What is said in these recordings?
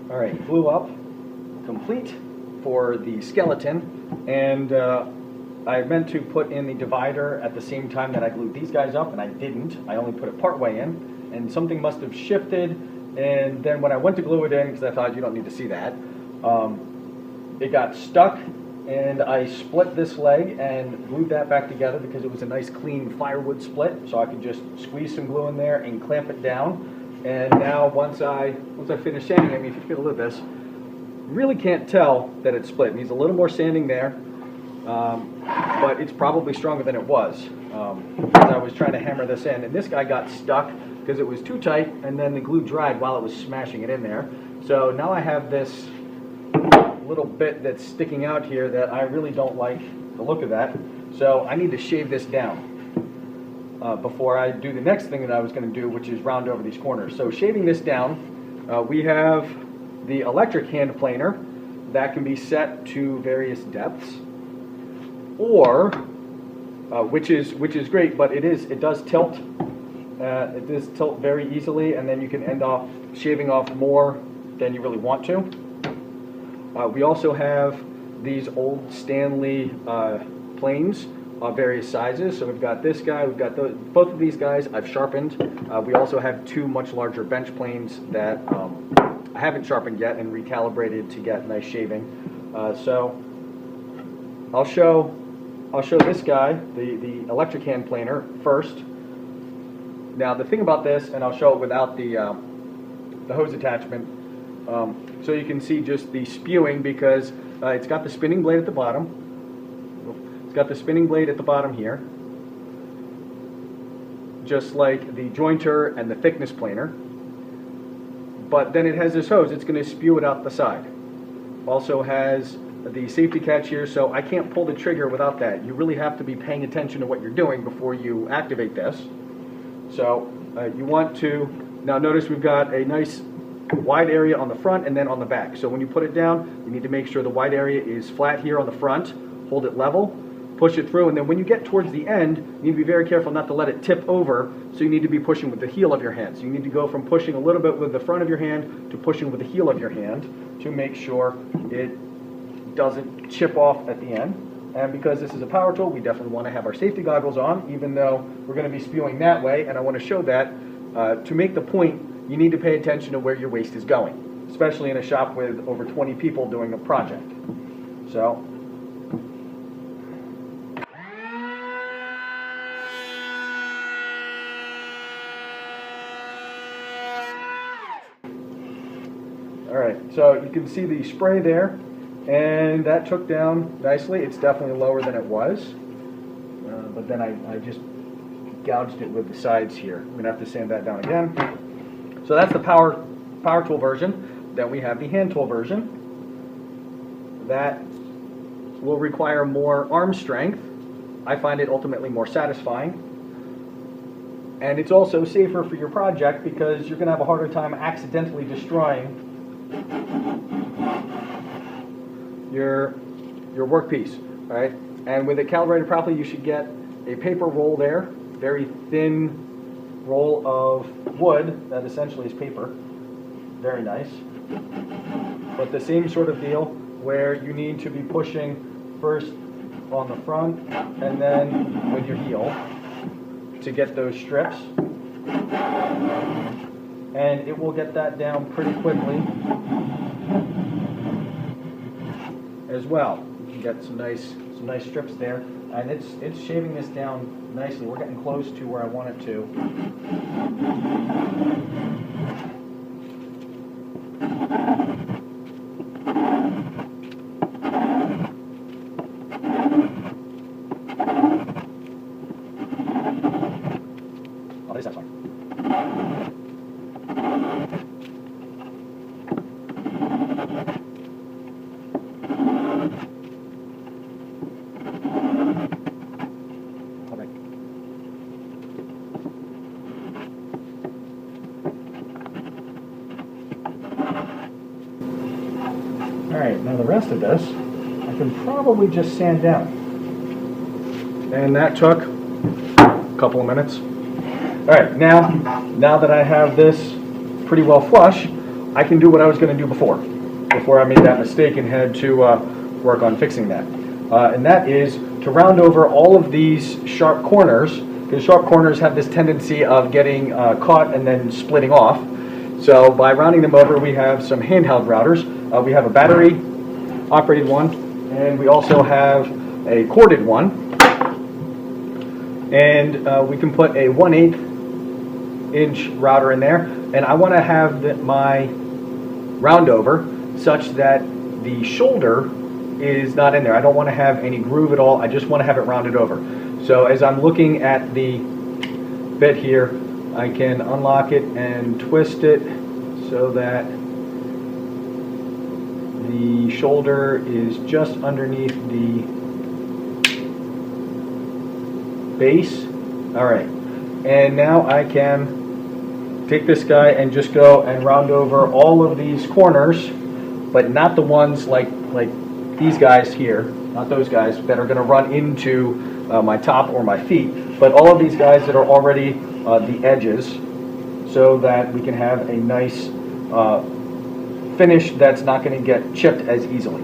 All right, glue up complete for the skeleton, and I meant to put in the divider at the same time that I glued these guys up, and I didn't. I only put it part way in, and something must have shifted, and then when I went to glue it in, because I thought you don't need to see that, it got stuck, and I split this leg and glued that back together because it was a nice clean firewood split, so I could just squeeze some glue in there and clamp it down. And now once I finish sanding it, I mean, if you feel a little bit of this, you really can't tell that it's split. It needs a little more sanding there, but it's probably stronger than it was as I was trying to hammer this in. And this guy got stuck because it was too tight, and then the glue dried while it was smashing it in there. So now I have this little bit that's sticking out here that I really don't like the look of that. So I need to shave this down before I do the next thing that I was going to do, which is round over these corners. So shaving this down, we have the electric hand planer that can be set to various depths, or which is great, but it does tilt. It does tilt very easily, and then you can end off shaving off more than you really want to. We also have these old Stanley planes of various sizes. So we've got this guy, we've got both of these guys I've sharpened. We also have two much larger bench planes that I haven't sharpened yet and recalibrated to get nice shaving. So I'll show this guy, the electric hand planer, first. Now the thing about this, and I'll show it without the hose attachment, so you can see just the spewing, because it's got the spinning blade at the bottom. It's got the spinning blade at the bottom here, just like the jointer and the thickness planer. But then it has this hose, it's going to spew it out the side. Also has the safety catch here, so I can't pull the trigger without that. You really have to be paying attention to what you're doing before you activate this. So you want to, now notice we've got a nice wide area on the front and then on the back. So when you put it down, you need to make sure the wide area is flat here on the front, hold it level, push it through, and then when you get towards the end, you need to be very careful not to let it tip over, so you need to be pushing with the heel of your hand. So you need to go from pushing a little bit with the front of your hand to pushing with the heel of your hand to make sure it doesn't chip off at the end. And because this is a power tool, we definitely want to have our safety goggles on, even though we're going to be spewing that way, and I want to show that. To make the point, you need to pay attention to where your waste is going, especially in a shop with over 20 people doing a project. So, all right, so you can see the spray there, and that took down nicely. It's definitely lower than it was, but then I just gouged it with the sides here. I'm going to have to sand that down again. So that's the power tool version. Then we have the hand tool version. That will require more arm strength. I find it ultimately more satisfying. And it's also safer for your project because you're going to have a harder time accidentally destroying your workpiece. All right? And with it calibrated properly, you should get a paper roll there, very thin roll of wood that essentially is paper. Very nice. But the same sort of deal where you need to be pushing first on the front and then with your heel to get those strips. And it will get that down pretty quickly as well. You can get some nice strips there. And it's shaving this down nicely. We're getting close to where I want it to. Oh, this is fine. Alright, now the rest of this, I can probably just sand down. And that took a couple of minutes. Alright, now that I have this pretty well flush, I can do what I was going to do before I made that mistake and had to work on fixing that. And that is to round over all of these sharp corners, because sharp corners have this tendency of getting caught and then splitting off. So by rounding them over, we have some handheld routers. We have a battery operated one, and we also have a corded one. And we can put a 1/8 inch router in there. And I want to have my roundover such that the shoulder is not in there. I don't want to have any groove at all. I just want to have it rounded over. So as I'm looking at the bit here, I can unlock it and twist it so that the shoulder is just underneath the base. All right, and now I can take this guy and just go and round over all of these corners, but not the ones like these guys here, not those guys that are going to run into my top or my feet, but all of these guys that are already the edges, so that we can have a nice finish that's not going to get chipped as easily.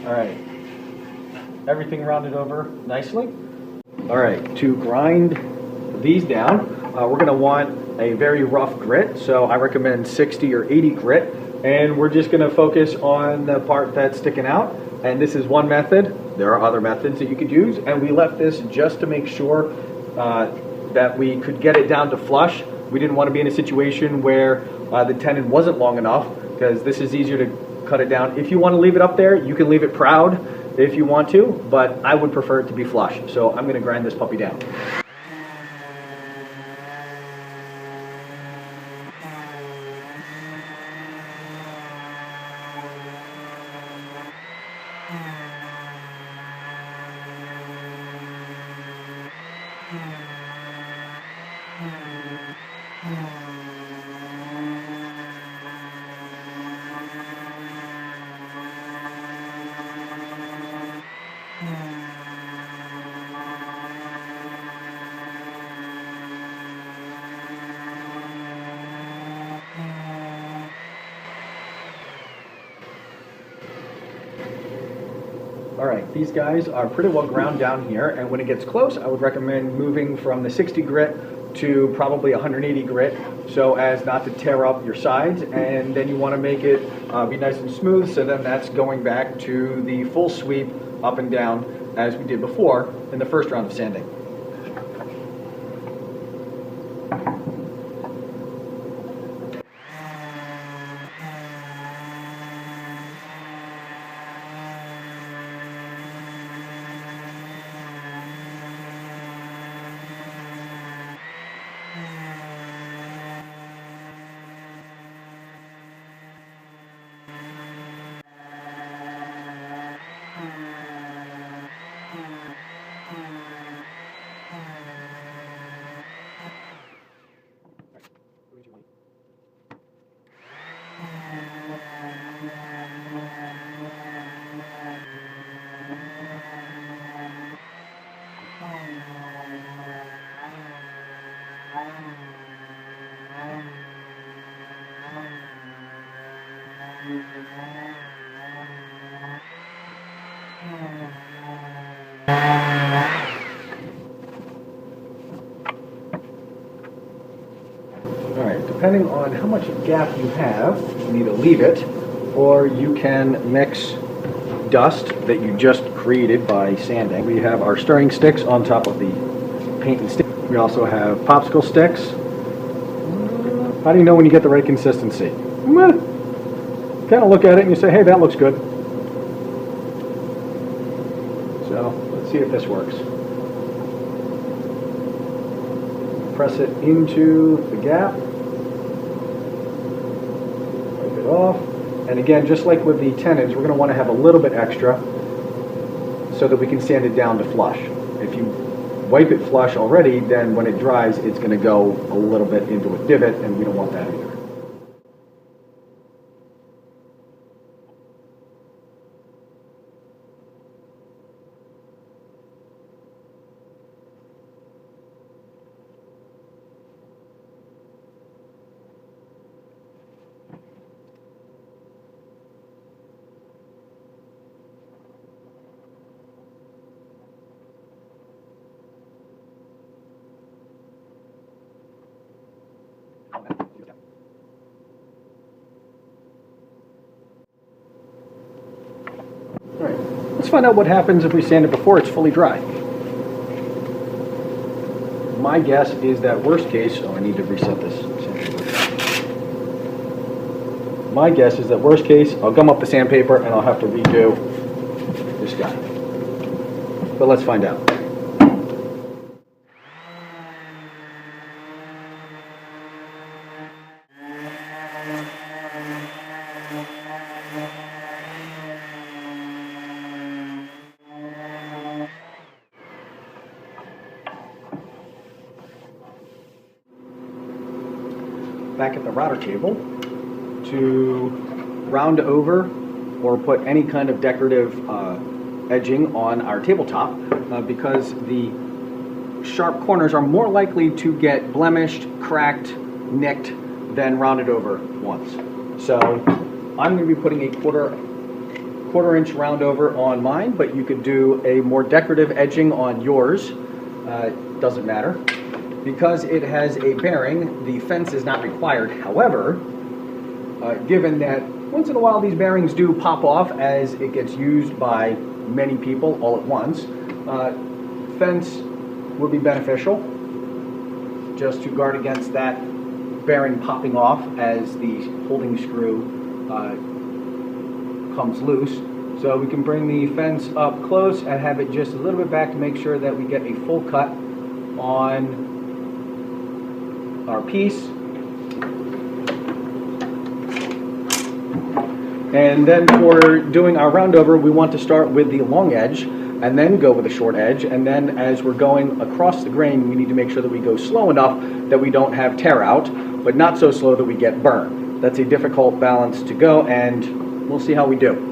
All right, everything rounded over nicely. All right, to grind these down, we're going to want a very rough grit, so I recommend 60 or 80 grit, and we're just going to focus on the part that's sticking out, and this is one method. There are other methods that you could use, and we left this just to make sure that we could get it down to flush. We didn't want to be in a situation where the tenon wasn't long enough, because this is easier to cut it down. If you want to leave it up there, you can leave it proud if you want to, but I would prefer it to be flush. So I'm going to grind this puppy down. All right, these guys are pretty well ground down here, and when it gets close, I would recommend moving from the 60 grit to probably 180 grit, so as not to tear up your sides, and then you want to make it be nice and smooth, so then that's going back to the full sweep up and down as we did before in the first round of sanding. Alright, depending on how much gap you have, you can either leave it or you can mix dust that you just created created by sanding. We have our stirring sticks on top of the paint and stick. We also have popsicle sticks. How do you know when you get the right consistency? Kind of look at it and you say, hey, that looks good. So let's see if this works. Press it into the gap. Wipe it off. And again, just like with the tenons, we're going to want to have a little bit extra so that we can sand it down to flush. If you wipe it flush already, then when it dries, it's going to go a little bit into a divot, and we don't want that either. Alright, let's find out what happens if we sand it before it's fully dry. My guess is that worst case, I need to reset this. My guess is that worst case, I'll gum up the sandpaper and I'll have to redo this guy. But let's find out. Back at the router table to round over or put any kind of decorative edging on our tabletop because the sharp corners are more likely to get blemished, cracked, nicked than rounded over ones. So I'm going to be putting a quarter inch round over on mine, but you could do a more decorative edging on yours. Doesn't matter. Because it has a bearing, the fence is not required. However, given that once in a while these bearings do pop off as it gets used by many people all at once, fence would be beneficial just to guard against that bearing popping off as the holding screw comes loose. So we can bring the fence up close and have it just a little bit back to make sure that we get a full cut on our piece. And then for doing our roundover, we want to start with the long edge and then go with the short edge. And then as we're going across the grain, we need to make sure that we go slow enough that we don't have tear out, but not so slow that we get burn. That's a difficult balance to go, and we'll see how we do.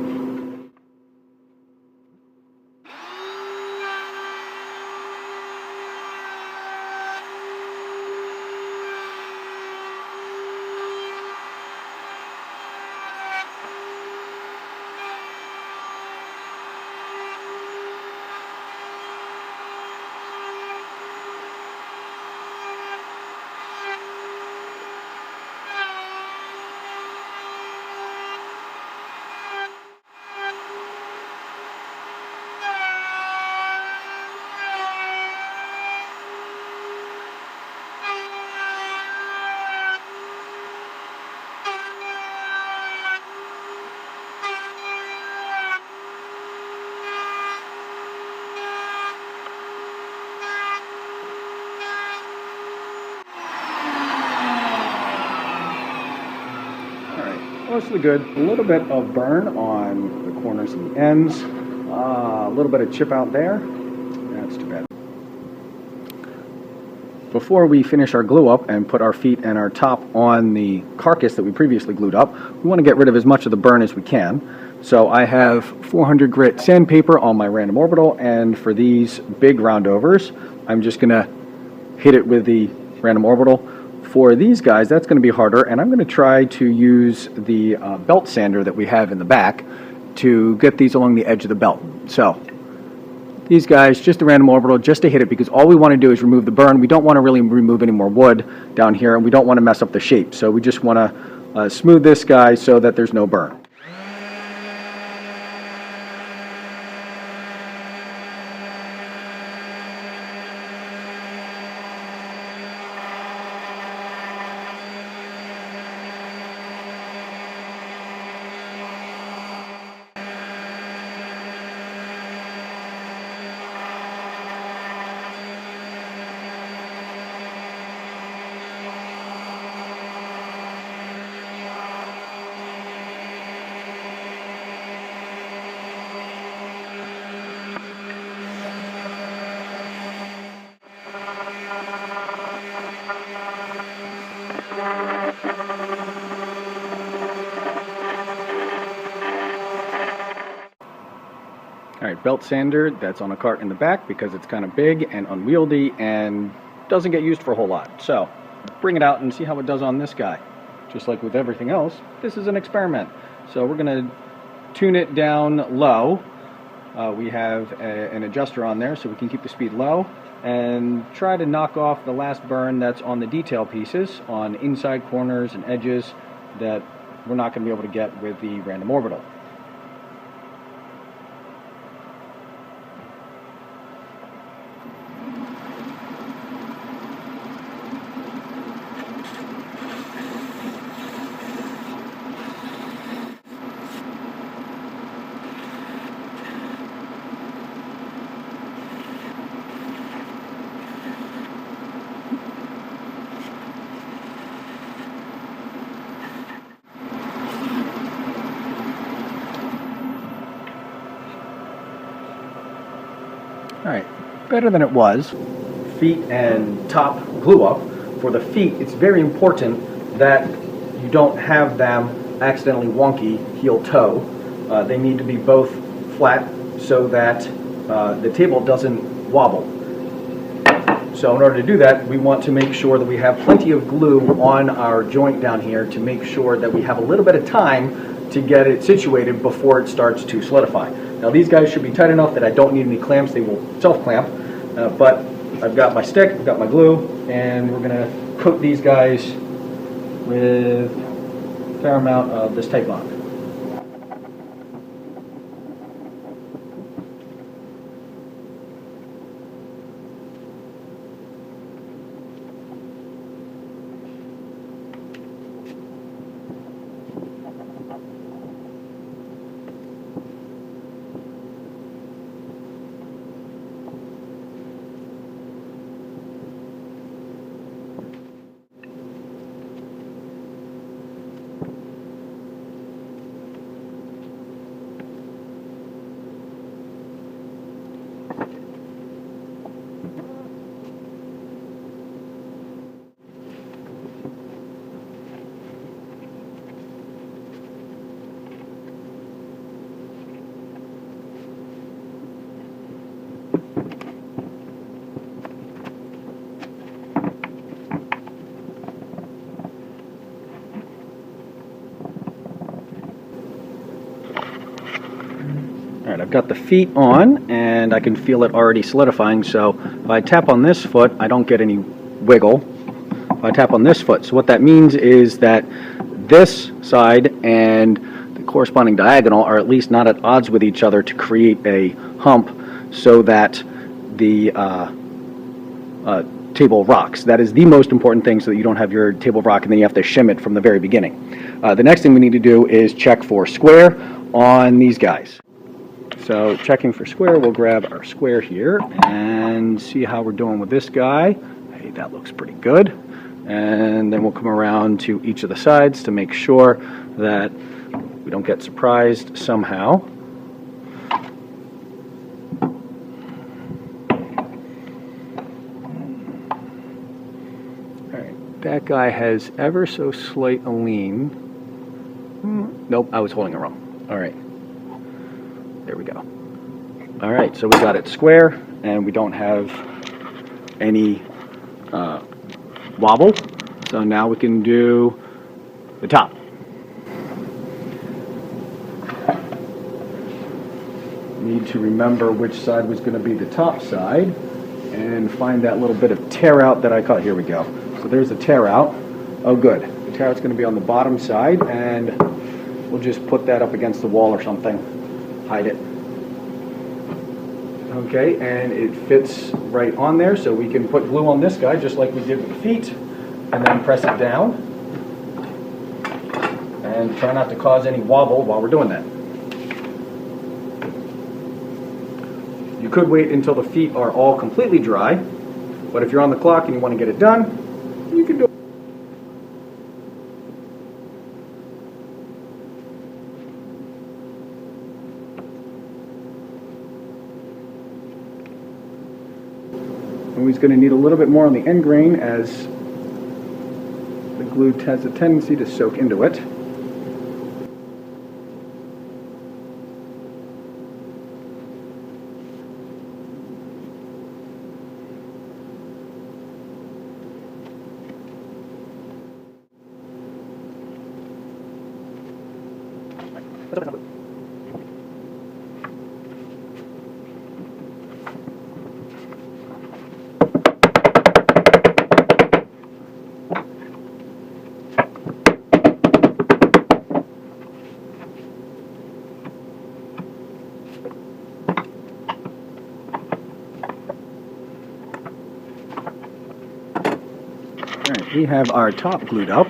Mostly good. A little bit of burn on the corners and the ends. A little bit of chip out there. That's too bad. Before we finish our glue up and put our feet and our top on the carcass that we previously glued up, we want to get rid of as much of the burn as we can. So I have 400 grit sandpaper on my random orbital, and for these big roundovers, I'm just going to hit it with the random orbital. For these guys, that's going to be harder, and I'm going to try to use the belt sander that we have in the back to get these along the edge of the belt. So these guys, just a random orbital, just to hit it, because all we want to do is remove the burn. We don't want to really remove any more wood down here, and we don't want to mess up the shape. So we just want to smooth this guy so that there's no burn. belt sander that's on a cart in the back because it's kind of big and unwieldy and doesn't get used for a whole lot. So bring it out and see how it does on this guy. Just like with everything else, this is an experiment. So we're going to tune it down low. We have an adjuster on there so we can keep the speed low and try to knock off the last burn that's on the detail pieces on inside corners and edges that we're not going to be able to get with the random orbital. Alright, better than it was. Feet and top glue up. For the feet, it's very important that you don't have them accidentally wonky heel-toe. They need to be both flat so that the table doesn't wobble. So in order to do that, we want to make sure that we have plenty of glue on our joint down here to make sure that we have a little bit of time to get it situated before it starts to solidify. Now these guys should be tight enough that I don't need any clamps, they will self-clamp, but I've got my stick, I've got my glue, and we're going to coat these guys with a fair amount of this tape bond. Alright, I've got the feet on and I can feel it already solidifying, so if I tap on this foot I don't get any wiggle. If I tap on this foot, so what that means is that this side and the corresponding diagonal are at least not at odds with each other to create a hump so that the table rocks. That is the most important thing, so that you don't have your table rock and then you have to shim it from the very beginning. The next thing we need to do is check for square on these guys. So checking for square, we'll grab our square here and see how we're doing with this guy. Hey, that looks pretty good. And then we'll come around to each of the sides to make sure that we don't get surprised somehow. Alright, that guy has ever so slight a lean. Nope, I was holding it wrong. Alright. There we go. Alright, so we got it square and we don't have any wobble. So now we can do the top. Need to remember which side was going to be the top side and find that little bit of tear out that I caught. Here we go. So there's the tear out. Oh good. The tear out's going to be on the bottom side and we'll just put that up against the wall or something. Hide it. Okay, and it fits right on there, so we can put glue on this guy just like we did with the feet, and then press it down. And try not to cause any wobble while we're doing that. You could wait until the feet are all completely dry, but if you're on the clock and you want to get it done, you can do it. And he's going to need a little bit more on the end grain as the glue has a tendency to soak into it. we have our top glued up,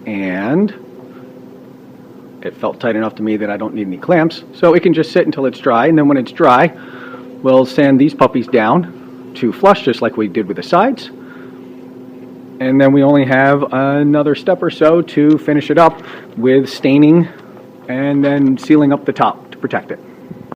and it felt tight enough to me that I don't need any clamps, so it can just sit until it's dry, and then when it's dry, we'll sand these puppies down to flush, just like we did with the sides. And then we only have another step or so to finish it up with staining and then sealing up the top to protect it.